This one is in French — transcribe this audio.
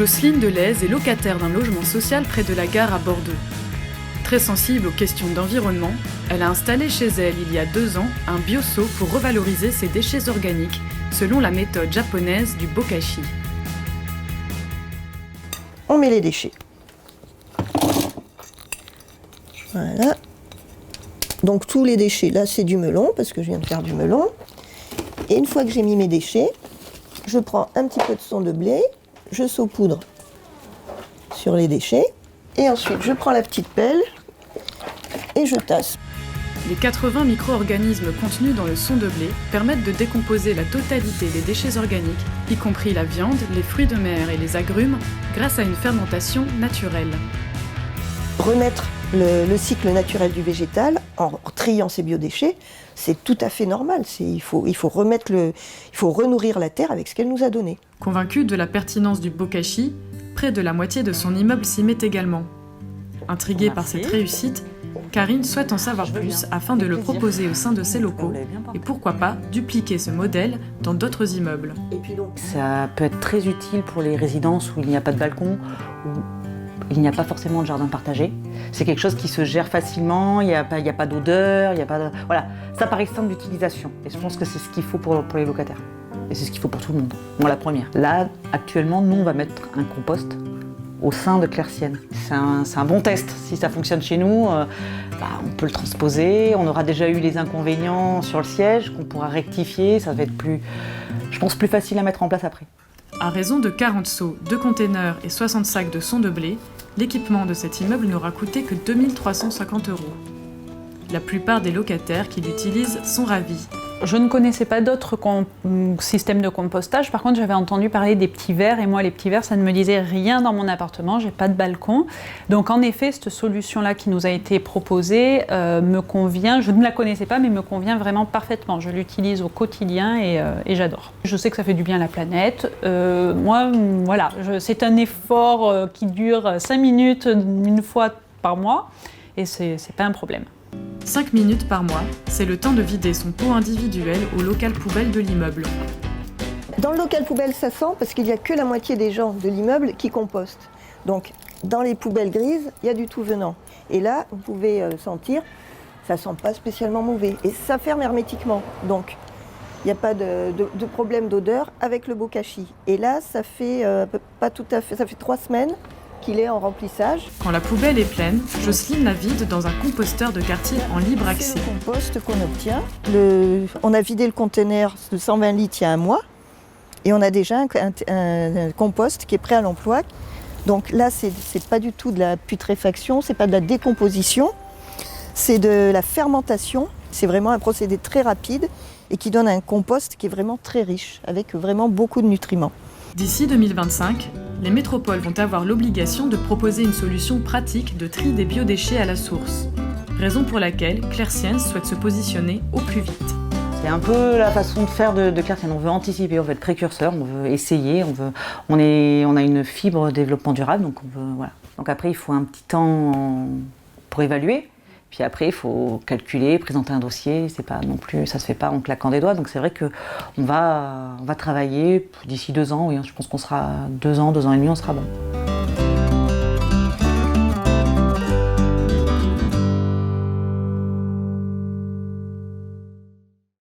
Jocelyne Delez est locataire d'un logement social près de la gare à Bordeaux. Très sensible aux questions d'environnement, elle a installé chez elle il y a 2 ans un bioseau pour revaloriser ses déchets organiques selon la méthode japonaise du bokashi. On met les déchets. Voilà. Donc tous les déchets, là c'est du melon, parce que je viens de faire du melon. Et une fois que j'ai mis mes déchets, je prends un petit peu de son de blé, je saupoudre sur les déchets, et ensuite je prends la petite pelle et je tasse. Les 80 micro-organismes contenus dans le son de blé permettent de décomposer la totalité des déchets organiques, y compris la viande, les fruits de mer et les agrumes, grâce à une fermentation naturelle. Remettre le cycle naturel du végétal en triant ses biodéchets, c'est tout à fait normal. Il faut renourrir la terre avec ce qu'elle nous a donné. Convaincue de la pertinence du bokashi, près de la moitié de son immeuble s'y met également. Intriguée par cette réussite, Karine souhaite en savoir plus afin de le proposer au sein de ses locaux et pourquoi pas dupliquer ce modèle dans d'autres immeubles. Ça peut être très utile pour les résidences où il n'y a pas de balcon, où il n'y a pas forcément de jardin partagé. C'est quelque chose qui se gère facilement, il n'y a pas d'odeur, Voilà, ça paraît simple d'utilisation. Et je pense que c'est ce qu'il faut pour les locataires. Et c'est ce qu'il faut pour tout le monde. Moi, la première. Là, actuellement, nous, on va mettre un compost au sein de Claircienne. C'est un bon test. Si ça fonctionne chez nous, on peut le transposer. On aura déjà eu les inconvénients sur le siège qu'on pourra rectifier. Ça va être plus facile à mettre en place après. À raison de 40 seaux, 2 containers et 60 sacs de son de blé, l'équipement de cet immeuble n'aura coûté que 2 350 €. La plupart des locataires qui l'utilisent sont ravis. Je ne connaissais pas d'autres systèmes de compostage. Par contre, j'avais entendu parler des petits verres. Et moi, les petits verres, ça ne me disait rien dans mon appartement. J'ai pas de balcon. Donc, en effet, cette solution-là qui nous a été proposée me convient. Je ne la connaissais pas, mais me convient vraiment parfaitement. Je l'utilise au quotidien et j'adore. Je sais que ça fait du bien à la planète. Moi, voilà, c'est un effort qui dure 5 minutes une fois par mois. Et c'est pas un problème. 5 minutes par mois, c'est le temps de vider son pot individuel au local poubelle de l'immeuble. Dans le local poubelle, ça sent parce qu'il n'y a que la moitié des gens de l'immeuble qui compostent. Donc, dans les poubelles grises, il y a du tout venant. Et là, vous pouvez sentir, ça ne sent pas spécialement mauvais. Et ça ferme hermétiquement. Donc, il n'y a pas de problème d'odeur avec le bokashi. Et là, ça fait pas tout à fait, ça fait 3 semaines qu'il est en remplissage. Quand la poubelle est pleine, Jocelyne la vide dans un composteur de quartier en libre accès. C'est le compost qu'on obtient. On a vidé le conteneur de 120 litres il y a 1 mois et on a déjà un compost qui est prêt à l'emploi. Donc là, c'est pas du tout de la putréfaction, c'est pas de la décomposition, c'est de la fermentation. C'est vraiment un procédé très rapide et qui donne un compost qui est vraiment très riche, avec vraiment beaucoup de nutriments. D'ici 2025, les métropoles vont avoir l'obligation de proposer une solution pratique de tri des biodéchets à la source. Raison pour laquelle Claircienne souhaite se positionner au plus vite. C'est un peu la façon de faire de Claircienne. On veut anticiper, on veut être précurseur, on veut essayer, on a une fibre développement durable, donc voilà. Donc après, il faut un petit temps pour évaluer. Puis après, il faut calculer, présenter un dossier. C'est pas non plus, ça se fait pas en claquant des doigts. Donc c'est vrai que on va travailler d'ici 2 ans. Oui, je pense qu'on sera 2 ans et demi, on sera bon.